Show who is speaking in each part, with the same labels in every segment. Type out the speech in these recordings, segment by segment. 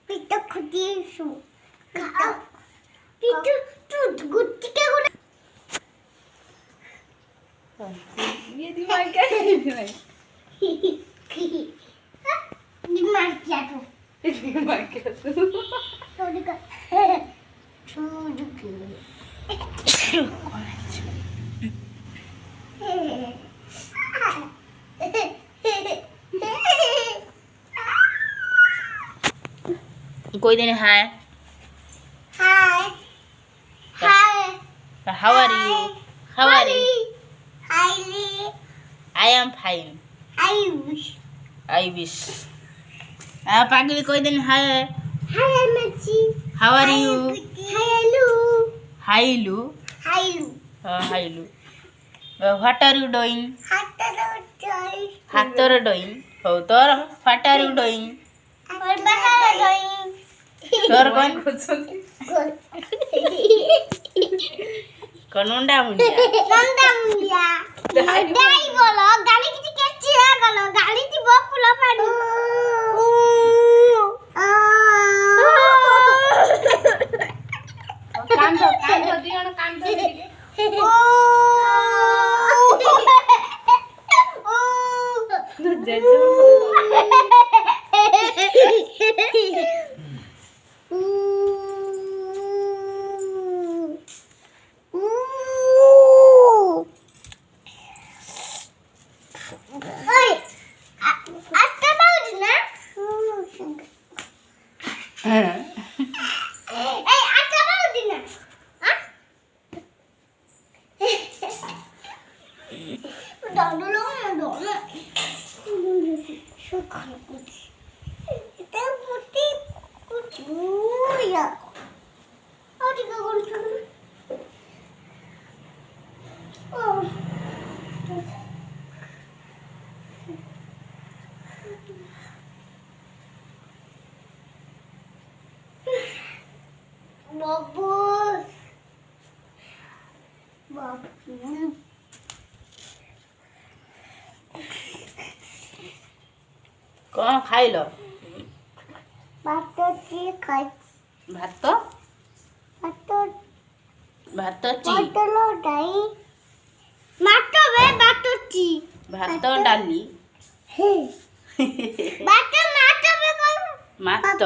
Speaker 1: Pita kudisu. Pita tu gutti ke guna.
Speaker 2: ये दिमाग क्या है भाई?
Speaker 1: दिमाग क्या tu?
Speaker 2: दिमाग क्या तू?
Speaker 1: छोड़ कर. छोड़ कर.
Speaker 3: कोई दिन hi.
Speaker 1: Hi. Hi.
Speaker 3: How are you? How are you?
Speaker 1: Hi, Lee.
Speaker 3: I am fine.
Speaker 1: I wish.
Speaker 3: I wish. पागल कोई दिन hi.
Speaker 1: Hi, Amachi.
Speaker 3: How are you?
Speaker 1: Hi, Lu.
Speaker 3: Hi Lu.
Speaker 1: Hi, Lu.
Speaker 3: Hi Lu. What are you doing? Hatter doing. Oh, Tor. What are you doing? Tor kon? Konunda mundia.
Speaker 1: Konunda mundia. Dai bolo. Gali kiti kecil kalau gali ti bawa pulau padu.
Speaker 2: कांदो दियो ना कांदो दियो
Speaker 3: कौन खाइल?
Speaker 1: भात ची खाई.
Speaker 3: भात
Speaker 1: भात
Speaker 3: भात ची
Speaker 1: भातलो डाई. मातो बे भात ची.
Speaker 3: भात डाली
Speaker 1: भात मातो बे कोन.
Speaker 3: मात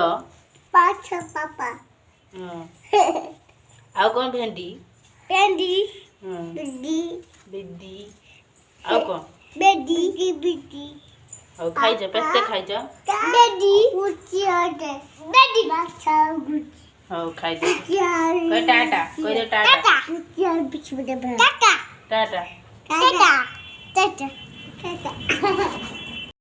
Speaker 1: पाछा पापा.
Speaker 3: आउ कौन भेंडी
Speaker 1: पेंडी. बिड्डी.
Speaker 3: बिड्डी आउ कौन
Speaker 1: बेडी की बिड्डी.
Speaker 3: और खाई जा पेटे खाई जा
Speaker 1: बेडी गुच्ची आटे. बेडी बाछा गुच्ची.
Speaker 3: और खाई जा कोई टाटा कोई दे टाटा
Speaker 1: गुच्ची और बीच में टाटा.
Speaker 3: टाटा
Speaker 1: टाटा. टाटा. टाटा.